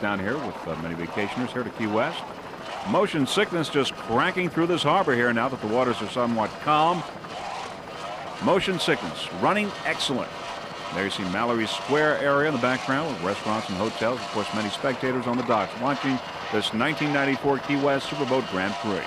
down here with many vacationers here to Key West. Motion sickness just cranking through this harbor here now that the waters are somewhat calm. Motion sickness running excellent. There you see Mallory Square area in the background with restaurants and hotels. Of course, many spectators on the docks watching this 1994 Key West Superboat Grand Prix.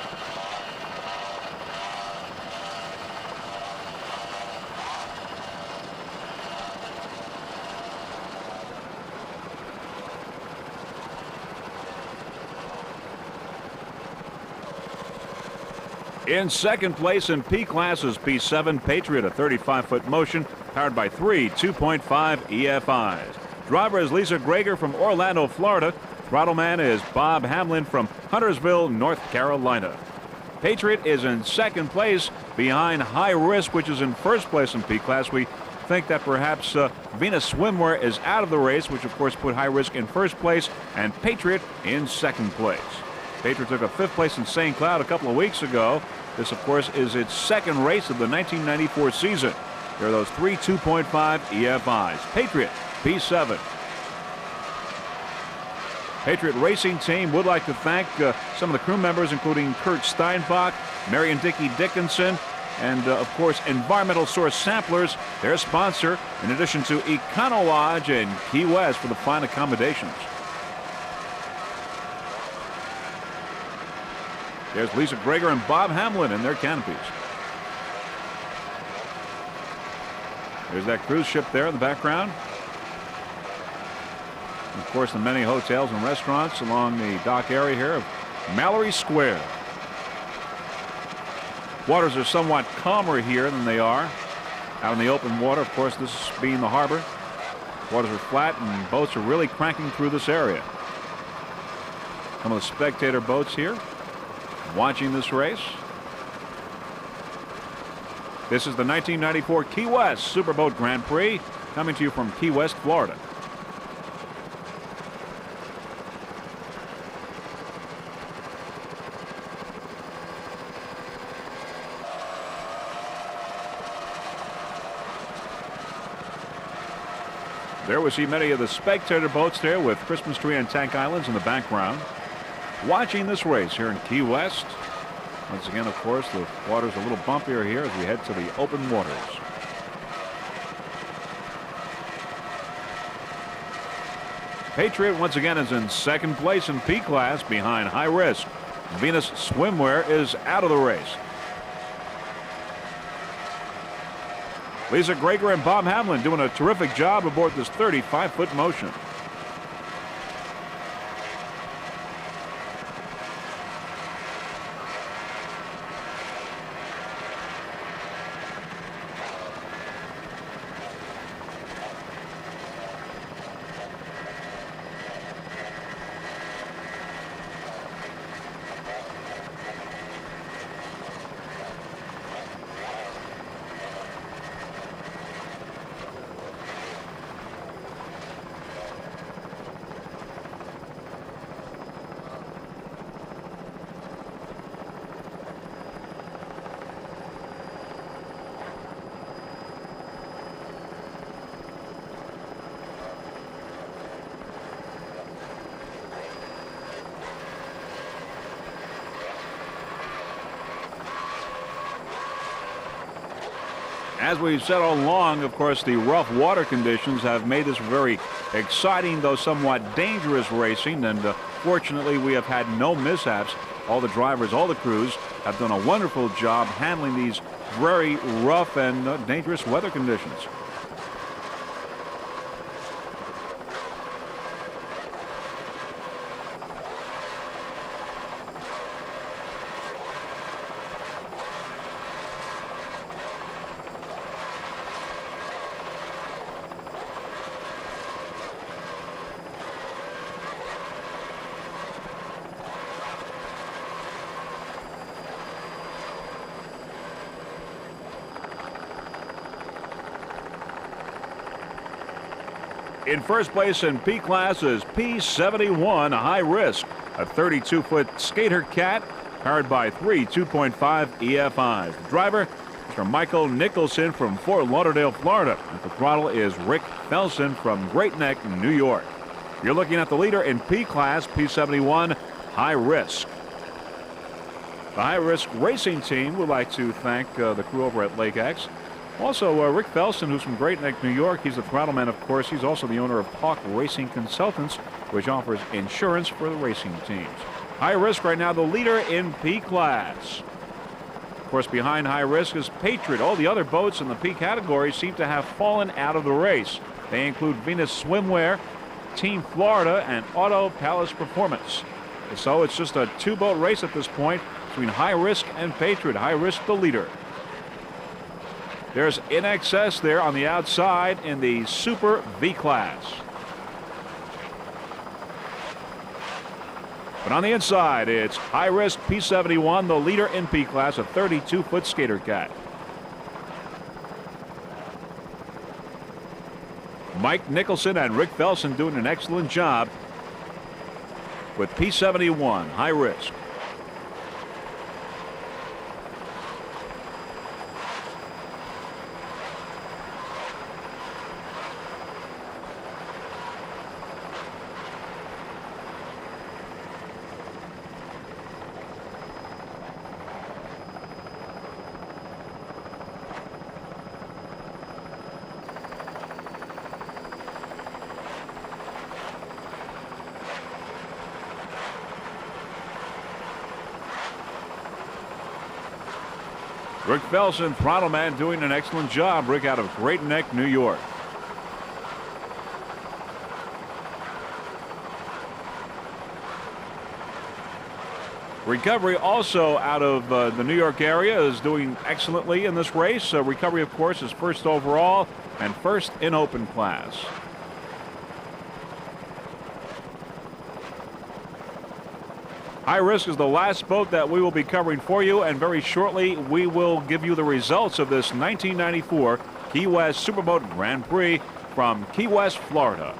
In second place in P class is P7 Patriot, a 35-foot motion powered by three 2.5 EFIs. Driver is Lisa Greger from Orlando, Florida. Throttle man is Bob Hamlin from Huntersville, North Carolina. Patriot is in second place behind High Risk, which is in first place in P class. We think that perhaps Venus Swimwear is out of the race, which of course put High Risk in first place and Patriot in second place. Patriot took a fifth place in St. Cloud a couple of weeks ago. This, of course, is its second race of the 1994 season. There are those three 2.5 EFIs. Patriot, P7. Patriot Racing Team would like to thank some of the crew members, including Kurt Steinbach, Mary and Dickie Dickinson, and, of course, Environmental Source Samplers, their sponsor, in addition to Econo Lodge in Key West for the fine accommodations. There's Lisa Greger and Bob Hamlin in their canopies. There's that cruise ship there in the background. And of course, the many hotels and restaurants along the dock area here of Mallory Square. Waters are somewhat calmer here than they are out in the open water. Of course, this being the harbor. Waters are flat and boats are really cranking through this area. Some of the spectator boats here watching this race. This is the 1994 Key West Superboat Grand Prix, coming to you from Key West, Florida. There we see many of the spectator boats there with Christmas tree and tank islands in the background, watching this race here in Key West. Once again, of course, the water's a little bumpier here as we head to the open waters. Patriot once again is in second place in P class behind High Risk. Venus Swimwear is out of the race. Lisa Greger and Bob Hamlin doing a terrific job aboard this 35-foot motion. As we've said all along, of course, the rough water conditions have made this very exciting, though somewhat dangerous racing, and fortunately we have had no mishaps. All the drivers, all the crews have done a wonderful job handling these very rough and dangerous weather conditions. In first place in P class is P71 High Risk, a 32-foot skater cat powered by three 2.5 EFIs. The driver is from Michael Nicholson from Fort Lauderdale, Florida. At the throttle is Rick Felsen from Great Neck, New York. You're looking at the leader in P class, P71, High Risk. The High Risk Racing Team would like to thank the crew over at Lake X. Also, Rick Felson, who's from Great Neck, New York. He's the throttle man, of course. He's also the owner of Hawk Racing Consultants, which offers insurance for the racing teams. High Risk right now the leader in P class. Of course, behind High Risk is Patriot. All the other boats in the P category seem to have fallen out of the race. They include Venus Swimwear, Team Florida, and Auto Palace Performance. So it's just a two-boat race at this point between High Risk and Patriot. High Risk the leader. There's In Excess there on the outside in the Super V class. But on the inside, it's High Risk P71, the leader in P class, a 32-foot skater cat. Mike Nicholson and Rick Felson doing an excellent job with P71, High Risk. Rick Felson, throttle man, doing an excellent job. Rick out of Great Neck, New York. Recovery also out of the New York area is doing excellently in this race. Recovery, of course, is first overall and first in open class. High Risk is the last boat that we will be covering for you, and very shortly we will give you the results of this 1994 Key West Superboat Grand Prix from Key West, Florida.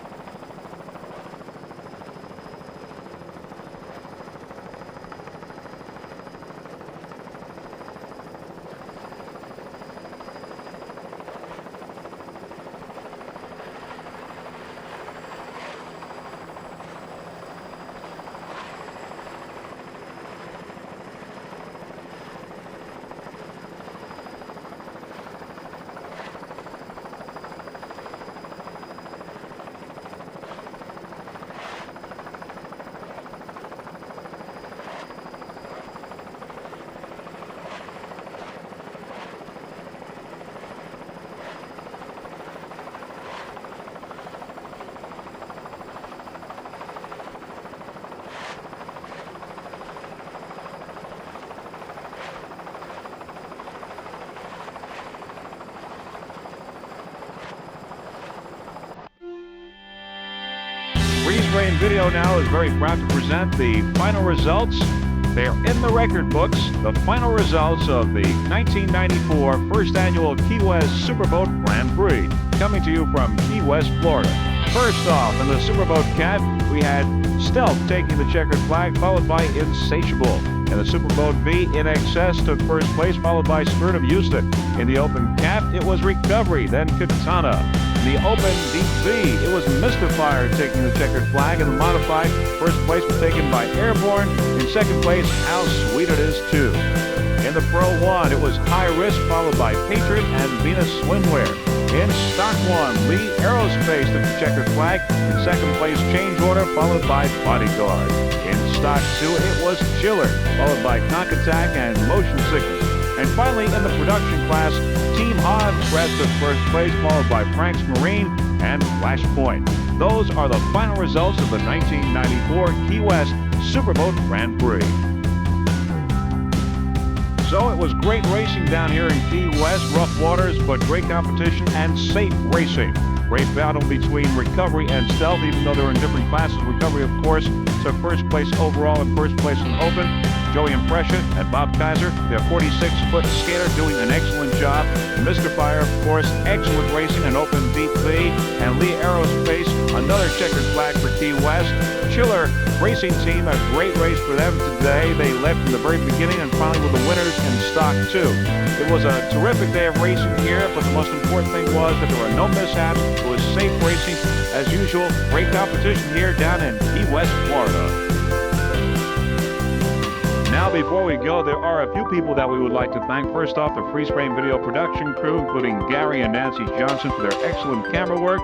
Freeze-frame Video now is very proud to present the final results. They're in the record books. The final results of the 1994 first annual Key West Superboat Grand Prix, coming to you from Key West, Florida. First off, in the Superboat Cat, we had Stealth taking the checkered flag, followed by Insatiable. In the Superboat V, In Excess took first place, followed by Spirit of Houston. In the Open Cat, it was Recovery, then Katana. In the Open Deep V, it was Mystifier taking the checkered flag. In the Modified, first place was taken by Airborne. In second place, How Sweet It Is Too. In the Pro 1, it was High Risk, followed by Patriot and Venus Swimwear. In Stock 1, Lee Aerospace took the checkered flag. In second place, Change Order, followed by Bodyguard. In Stock 2, it was Chiller, followed by Conk Attack and Motion Sickness. And finally, in the production class, Team Odds took first place, followed by Frank's Marine and Flashpoint. Those are the final results of the 1994 Key West Superboat Grand Prix. So it was great racing down here in Key West, rough waters, but great competition and safe racing. Great battle between Recovery and Stealth, even though they're in different classes. Recovery, of course, took first place overall and first place in Open. Joey Impression and Bob Kaiser, their 46-foot skater, doing an excellent job. Mystifier, of course, excellent racing in Open Deep V. And Lee Aerospace, another checkered flag for Key West. Chiller Racing Team, a great race for them today. They led from the very beginning and finally were the winners in Stock 2. It was a terrific day of racing here, but the most important thing was that there were no mishaps. It was safe racing As usual, great competition here down in Key West, Florida. Now, before we go, there are a few people that we would like to thank. First off, the Freeze Frame Video production crew, including Gary and Nancy Johnson for their excellent camera work,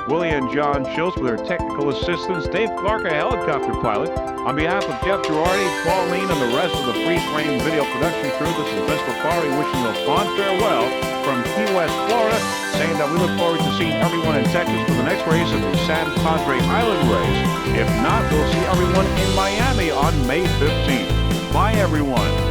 Willie and John Schultz for their technical assistance, Dave Clark, a helicopter pilot. On behalf of Jeff Girardi, Pauline, and the rest of the Freeze Frame Video production crew, this is Mr. Farley wishing you a fond farewell from Key West, Florida, saying that we look forward to seeing everyone in Texas for the next race of the San Padre Island race. If not, we'll see everyone in Miami on May 15th. Bye, everyone.